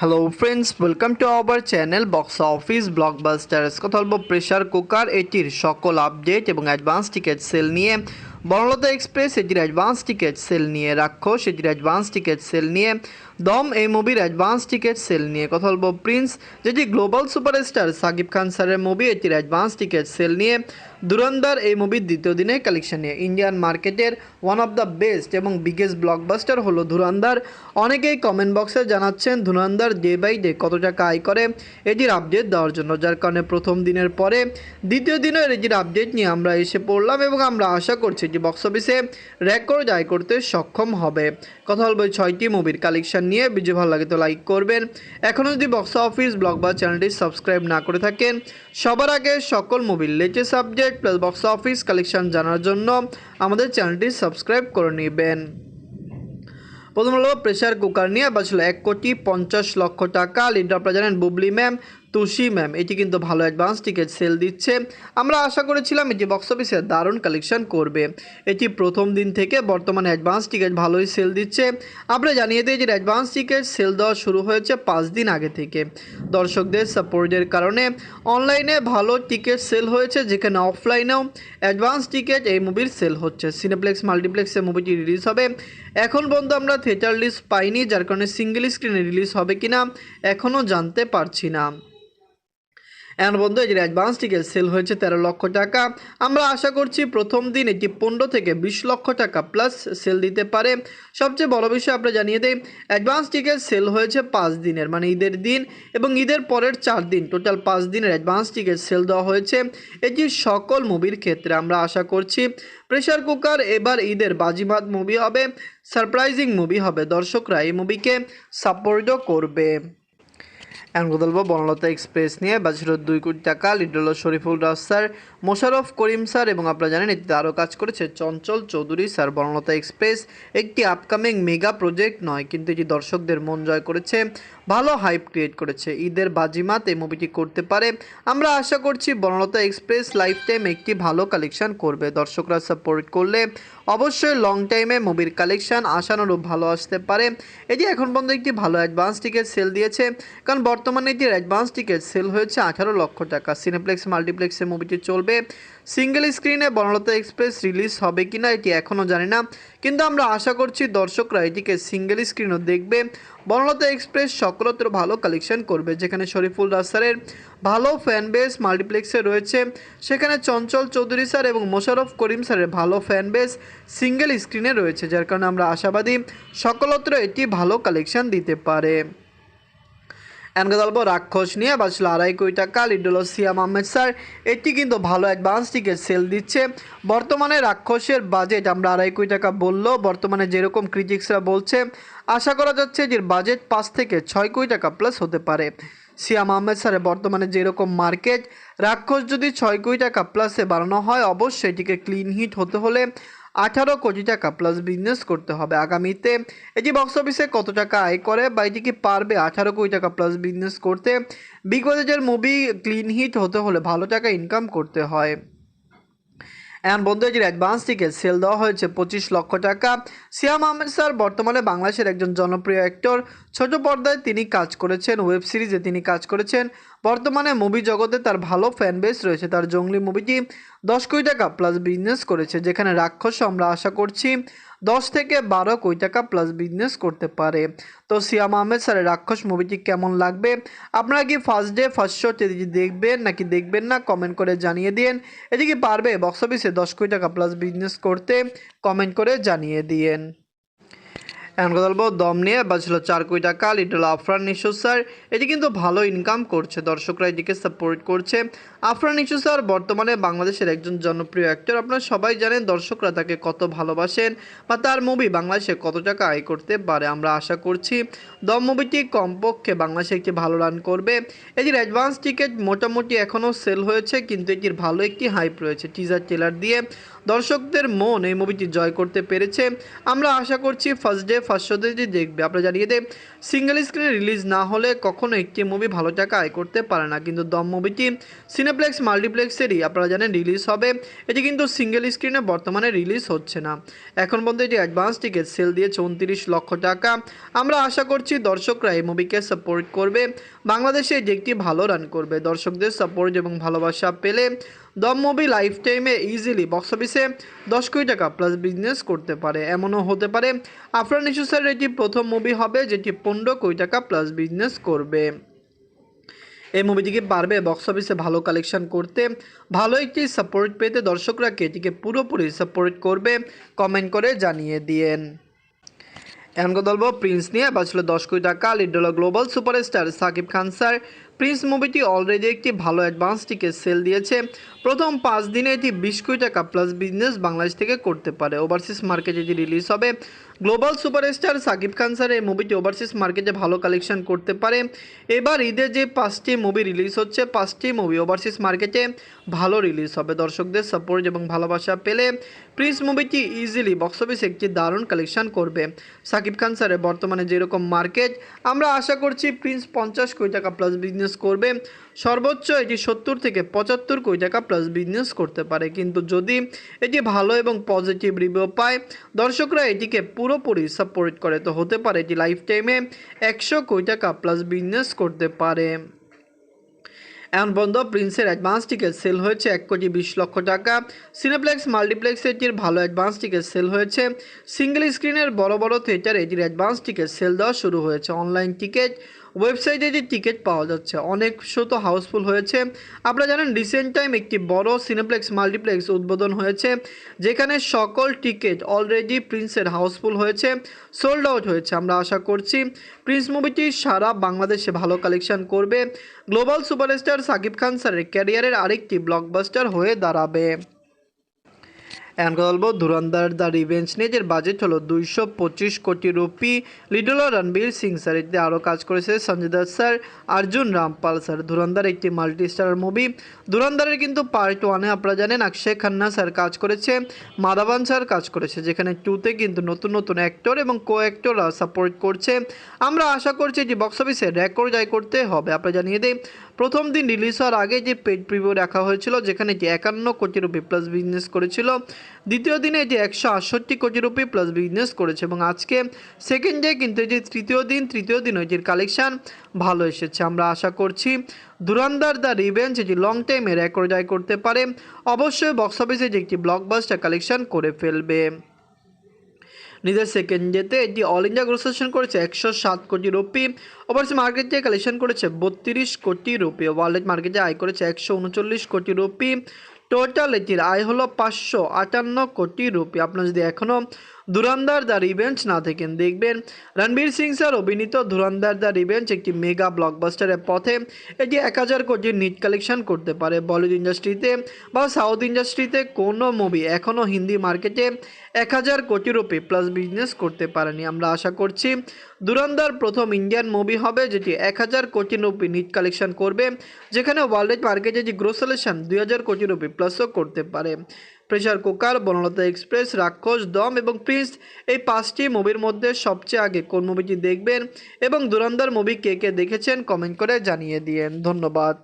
Hello friends, welcome to our channel box office blockbusters. কথা বলবো pressure cooker এটির সকল আপডেট এবং অ্যাডভান্স টিকিট সেল নিয়ে। বনলতা এক্সপ্রেস এটির অ্যাডভান্স টিকিট সেল নিয়ে। রাক্ষস এটির অ্যাডভান্স টিকিট সেল নিয়ে। দম এই মুভির অ্যাডভান্স টিকিট সেল নিয়ে কথা বলবো। প্রিন্স যেটি গ্লোবাল সুপারস্টার সাকিব খান স্যারের মুভি এটির অ্যাডভান্স টিকিট সেল নিয়ে। ধুরন্ধর এই মুভির দ্বিতীয় দিনে কালেকশন নিয়ে। ইন্ডিয়ান মার্কেটের ওয়ান অফ দ্য বেস্ট এবং বিগেস্ট ব্লকবাস্টার হলো ধুরন্ধর। অনেকেই কমেন্ট বক্সে জানাচ্ছেন ধুরন্ধর ডে বাই ডে কত টাকা আয় করে এটির আপডেট দেওয়ার জন্য, যার কারণে প্রথম দিনের পরে দ্বিতীয় দিনের এটির আপডেট নিয়ে আমরা এসে পড়লাম এবং আমরা আশা করছি যে বক্স অফিসে রেকর্ড আয় করতে সক্ষম হবে। কথা বলবো 6টি মুভির কালেকশন নিয়ে। ভিডিও ভালো লাগে তো লাইক করবেন। এখনও যদি বক্স অফিস ব্লকবাস চ্যানেলটি সাবস্ক্রাইব না করে থাকেন, সবার আগে সকল মুভির latest update plus box office collection জানার জন্য আমাদের চ্যানেলটি সাবস্ক্রাইব করে নেবেন। প্রথম হলো প্রেশার কুকার নিয়ে বাঁচলো 1,50,00,000 টাকা। লিডার আপনারা জানেন বুবলি ম্যাম, তুষি ম্যাম। এটি কিন্তু ভালো অ্যাডভান্স টিকিট সেল দিচ্ছে। আমরা আশা করেছিলাম এটি বক্স অফিসে দারুণ কালেকশন করবে। এটি প্রথম দিন থেকে বর্তমানে অ্যাডভান্স টিকিট ভালোই সেল দিচ্ছে। আমরা জানিয়ে দিই যে অ্যাডভান্স টিকিট সেল দেওয়া শুরু হয়েছে 5 দিন আগে থেকে। দর্শকদের সাপোর্টের কারণে অনলাইনে ভালো টিকিট সেল হয়েছে, যেখানে অফলাইনেও অ্যাডভান্স টিকিট এই মুভির সেল হচ্ছে। সিনেপ্লেক্স মাল্টিপ্লেক্সে মুভিটি রিলিজ হবে। এখন পর্যন্ত আমরা থিয়েটার লিস্ট পাইনি, যার কারণে সিঙ্গেল স্ক্রিনে রিলিজ হবে কিনা এখনও জানতে পারছি না। এখন বন্ধু এটির অ্যাডভান্স টিকিট সেল হয়েছে 13 লক্ষ টাকা। আমরা আশা করছি প্রথম দিন এটি 15 থেকে 20 লক্ষ টাকা প্লাস সেল দিতে পারে। সবচেয়ে বড় বিষয় আমরা জানিয়ে দেই, অ্যাডভান্স টিকিট সেল হয়েছে 5 দিনের, মানে ঈদের দিন এবং ঈদের পরের 4 দিন, টোটাল 5 দিনের অ্যাডভান্স টিকিট সেল দেওয়া হয়েছে। এটি সকল মুভির ক্ষেত্রে। আমরা আশা করছি প্রেশার কুকার এবার ঈদের বাজিমাত মুভি হবে, সারপ্রাইজিং মুভি হবে। দর্শকরা এই মুভিকে সাপোর্টও করবে। এখন কথা বলবো বনলতা এক্সপ্রেস নিয়ে। বাজেট 2 কোটি টাকা। লিড হলো শরীফুল রাজ স্যার, মোশাররফ করিম স্যার এবং আপনারা জানেন এটিতে আরও কাজ করেছে চঞ্চল চৌধুরী স্যার। বনলতা এক্সপ্রেস একটি আপকামিং মেগা প্রজেক্ট নয়, কিন্তু এটি দর্শকদের মন জয় করেছে, ভালো হাইপ ক্রিয়েট করেছে। ঈদের বাজিমাত এই মুভিটি করতে পারে। আমরা আশা করছি বনলতা এক্সপ্রেস লাইফ টাইম একটি ভালো কালেকশন করবে। দর্শকরা সাপোর্ট করলে অবশ্যই লং টাইমে মুভির কালেকশন আশানুরূপ ভালো আসতে পারে। এটি এখন পর্যন্ত একটি ভালো অ্যাডভান্স টিকিট সেল দিয়েছে, কারণ বর্তমানে এটির অ্যাডভান্স টিকিট সেল হয়েছে 18 লক্ষ টাকা। সিনেপ্লেক্স মাল্টিপ্লেক্সে মুভিটি চলবে। সিঙ্গেল স্ক্রিনে বনলতা এক্সপ্রেস রিলিজ হবে কিনা এটি এখনও জানি না, কিন্তু আমরা আশা করছি দর্শকরা এটিকে সিঙ্গেল স্ক্রিনও দেখবে। বনলতা এক্সপ্রেস সকলত্র ভালো কালেকশন করবে, যেখানে শরীফুল রাজ স্যারের ভালো ফ্যান বেস মাল্টিপ্লেক্সে রয়েছে, সেখানে চঞ্চল চৌধুরী স্যার এবং মোশাররফ করিম স্যারের ভালো ফ্যান বেস সিঙ্গেল স্ক্রিনে রয়েছে, যার কারণে আমরা আশাবাদী সকলত্র এটি ভালো কালেকশন দিতে পারে। এনকে গল্প রাক্ষস নিয়ে বাঁচলো 2.5 কোটি টাকা। লিড হলো সিয়াম আহমেদ স্যার। এটি কিন্তু ভালো অ্যাডভান্স টিকিট সেল দিচ্ছে। বর্তমানে রাক্ষসের বাজেট আমরা 2.5 কোটি টাকা বললেও বর্তমানে যেরকম ক্রিটিক্সরা বলছে, আশা করা যাচ্ছে যে বাজেট 5 থেকে 6 কোটি টাকা প্লাস হতে পারে। সিয়াম আহমেদ স্যারের বর্তমানে যেরকম মার্কেট, রাক্ষস যদি 6 কোটি টাকা প্লাসে বাড়ানো হয়, অবশ্যই এটিকে ক্লিন হিট হতে হলে 18 কোটি টাকা প্লাস বিজনেস করতে হবে। আগামীতে এটি বক্স অফিসে কত টাকা আয় করে বা এটি কি পারবে 18 কোটি টাকা প্লাস বিজনেস করতে? বিগ বাজেটের মুভি ক্লিন হিট হতে হলে ভালো টাকা ইনকাম করতে হয়। এখন বন্ধু এটির অ্যাডভান্স টিকিট সেল দেওয়া হয়েছে 25 লক্ষ টাকা। সিয়াম আহমেদ স্যার বর্তমানে বাংলাদেশের একজন জনপ্রিয় অ্যাক্টর। ছোট পর্দায় তিনি কাজ করেছেন, ওয়েব সিরিজে তিনি কাজ করেছেন। বর্তমানে মুভি জগতে তার ভালো ফ্যান বেস রয়েছে। তার জঙ্গলি মুভিটি 10 কোটি টাকা প্লাস বিজনেস করেছে, যেখানে রাক্ষস আমরা আশা করছি 10 থেকে 12 কোটি টাকা প্লাস বিজনেস করতে পারে। তো সিয়াম আহমেদ স্যারের রাক্ষস মুভিটি কেমন লাগবে? আপনারা কি ফার্স্ট ডে ফার্স্ট শো দেখবেন নাকি দেখবেন না? কমেন্ট করে জানিয়ে দিন। এটি কি পারবে বক্স অফিসে 10 কোটি টাকা প্লাস বিজনেস করতে? কমেন্ট করে জানিয়ে দিন। এখন কথা বলবো দম নিয়ে। বাঁচলো 4 কোটি টাকা। লিড হলো আফরান নিশো স্যার। এটি কিন্তু ভালো ইনকাম করছে, দর্শকরা এটিকে সাপোর্ট করছে। আফরান নিশো স্যার বর্তমানে বাংলাদেশের একজন জনপ্রিয় অ্যাক্টর। আপনারা সবাই জানেন দর্শকরা তাকে কত ভালোবাসেন বা তার মুভি বাংলাদেশে কত টাকা আয় করতে পারে। আমরা আশা করছি দম মুভিটি কমপক্ষে বাংলাদেশে একটি ভালো রান করবে। এটির অ্যাডভান্স টিকিট মোটামুটি এখনও সেল হয়েছে, কিন্তু এটির ভালো একটি হাইপ রয়েছে। টিজার ট্রেলার দিয়ে দর্শকদের মন এই মুভিটি জয় করতে পেরেছে। আমরা আশা করছি ফার্স্ট ডে ফার্স্ট শোতে যে দেখবে। আপনারা জানিয়ে দেয় সিঙ্গেল স্ক্রিনে রিলিজ না হলে কখনো একটি মুভি ভালো টাকা আয় করতে পারে না, কিন্তু দম মুভিটি সিনেপ্লেক্স মাল্টিপ্লেক্সেরই আপনারা জানেন রিলিজ হবে। এটি কিন্তু সিঙ্গেল স্ক্রিনে বর্তমানে রিলিজ হচ্ছে না। এখন পর্যন্ত এটি অ্যাডভান্স টিকিট সেল দিয়েছে 29 লক্ষ টাকা। আমরা আশা করছি দর্শকরা এই মুভিকে সাপোর্ট করবে, বাংলাদেশে এটি একটি ভালো রান করবে। দর্শকদের সাপোর্ট এবং ভালোবাসা পেলে দম মুভি লাইফ টাইমে ইজিলি বক্স অফিসে 10 কোটি টাকা প্লাস বিজনেস করতে পারে। এমনও হতে পারে আফরান নিশো স্যারের এটি প্রথম মুভি হবে যেটি 15 কোটি টাকা প্লাস বিজনেস করবে। এই মুভিটিকে পারবে বক্স অফিসে ভালো কালেকশন করতে, ভালো একটি সাপোর্ট পেতে দর্শকরা এটিকে পুরোপুরি সাপোর্ট করবে, কমেন্ট করে জানিয়ে দিয়েন। এখন কথা বলবো প্রিন্স নিয়ে। বাঁচল 10 কোটি টাকা, লিড হলো global superstar Shakib Khan sir. Prince মুভিটি অলরেডি একটি ভালো অ্যাডভান্স টিকিট সেল দিয়েছে। প্রথম 5 দিনে এটি 20 কোটি টাকা প্লাস বিজনেস বাংলাদেশ থেকে করতে পারে। ওভারসিজ মার্কেটে এটি রিলিজ হবে। Global superstar Shakib Khan sir এই মুভিটি ওভারসিজ মার্কেটে ভালো কালেকশন করতে পারে। এবার ঈদে যে 5টি মুভি রিলিজ হচ্ছে, 5টি মুভি ওভারসিজ মার্কেটে ভালো রিলিজ হবে। দর্শকদের সাপোর্ট এবং ভালোবাসা পেলে প্রিন্স মুভিটি ইজিলি বক্স অফিসে একটি দারুণ কালেকশন করবে। সাকিব খান স্যারের বর্তমানে যেরকম মার্কেট, আমরা আশা করছি প্রিন্স 50 কোটি টাকা প্লাস বিজনেস করবে। সর্বোচ্চ এটি 70 থেকে 75 কোটি টাকা প্লাস বিজনেস করতে পারে। কিন্তু যদি এটি ভালো এবং পজিটিভ রিভিউ পায়, দর্শকরা এটিকে পুরোপুরি সাপোর্ট করে, তো হতে পারে এটি লাইফ টাইমে 100 কোটি টাকা প্লাস বিজনেস করতে পারে। এখন পর্যন্ত প্রিন্সের অ্যাডভান্স টিকিট সেল হয়েছে 1 কোটি 20 লক্ষ টাকা। সিনেপ্লেক্স মাল্টিপ্লেক্স এটির ভালো অ্যাডভান্স টিকিট সেল হয়েছে। সিঙ্গেল স্ক্রিনের বড় বড় থিয়েটারে এটির অ্যাডভান্স টিকিট সেল দেওয়া শুরু হয়েছে। অনলাইন টিকিট ওয়েবসাইটে যে টিকিট পাওয়া যাচ্ছে, অনেক শো তো হাউসফুল হয়েছে। আপনারা জানেন রিসেন্ট টাইম একটি বড় সিনেপ্লেক্স মাল্টিপ্লেক্স উদ্বোধন হয়েছে, যেখানে সকল টিকিট অলরেডি প্রিন্সের হাউসফুল হয়েছে, সোল্ড আউট হয়েছে। আমরা আশা করছি প্রিন্স মুভিটি সারা বাংলাদেশে ভালো কালেকশন করবে, গ্লোবাল সুপারস্টার সাকিব খান স্যারের ক্যারিয়ারের আরেকটি ব্লকবাস্টার হয়ে দাঁড়াবে। এখন কথা বলবো ধুরন্ধর দ্য রিভেঞ্জ নিয়ে, যার বাজেট হলো 225 কোটি রুপি। লিড হলো রণবীর সিং স্যার। এতে আরও কাজ করেছে সঞ্জয় দত্ত স্যার, অর্জুন রামপাল স্যার। ধুরন্ধর একটি মাল্টি স্টার মুভি। ধুরন্ধরের কিন্তু পার্ট 1-এ আপনারা জানেন অক্ষয় খান্না স্যার কাজ করেছে, মাধবন স্যার কাজ করেছে, যেখানে 2-তে কিন্তু নতুন নতুন অ্যাক্টর এবং কো অ্যাক্টররা সাপোর্ট করছে। আমরা আশা করছি যে বক্স অফিসে রেকর্ড জয় করতে হবে। আপনারা জানিয়ে দেয় প্রথম দিন রিলিজ হওয়ার আগে যে পেড প্রিভিউ রাখা হয়েছিল, যেখানে এটি 51 কোটি রুপি প্লাস বিজনেস করেছিল। দ্বিতীয় দিনে এটি 168 কোটি রুপি প্লাস বিজনেস করেছে এবং আজকে সেকেন্ড ডে কিন্তু এই যে তৃতীয় দিন এটির কালেকশন ভালো এসেছে। আমরা আশা করছি ধুরন্ধর দ্য রিভেঞ্জ এটি লং টাইমে রেকর্ড জয় করতে পারে, অবশ্যই বক্স অফিসে যে একটি ব্লকবাস্টার কালেকশন করে ফেলবে। নিজের সেকেন্ড ডেতে এটি অল ইন্ডিয়া গ্রোসেশন করেছে 107 কোটি রুপি। ওভারসিজ মার্কেটে কালেকশন করেছে 32 কোটি রুপি। ওয়ার্ল্ড মার্কেটে আয় করেছে 139 কোটি রুপি। টোটাল এটির আয় হলো 558 কোটি রুপি। আপনারা যদি এখনও ধুরন্ধর দ্য রিভেঞ্জ না দেখেন, দেখবেন রণবীর সিং স্যার অভিনীত ধুরন্ধর দ্য রিভেঞ্জ একটি মেগা ব্লকবাস্টারের পথে। এটি 1000 কোটির নিট কালেকশন করতে পারে। বলিউড ইন্ডাস্ট্রিতে বা সাউথ ইন্ডাস্ট্রিতে কোনো মুভি এখনও হিন্দি মার্কেটে 1000 কোটি রুপি প্লাস বিজনেস করতে পারেনি। আমরা আশা করছি ধুরন্ধর প্রথম ইন্ডিয়ান মুভি হবে যেটি 1000 কোটি রুপি নিট কালেকশন করবে, যেখানে ওয়ার্ল্ড মার্কেটে যে গ্রোসেশন 2000 কোটি রুপি প্লাসও করতে পারে। প্রেসার কুকার, বনলতা এক্সপ্রেস, রাক্ষস, দম এবং প্রিন্স এই 5টি মুভির মধ্যে সবচেয়ে আগে কোন মুভিটি দেখবেন এবং ধুরন্ধর মুভি কে কে দেখেছেন কমেন্ট করে জানিয়ে দিয়েন। ধন্যবাদ।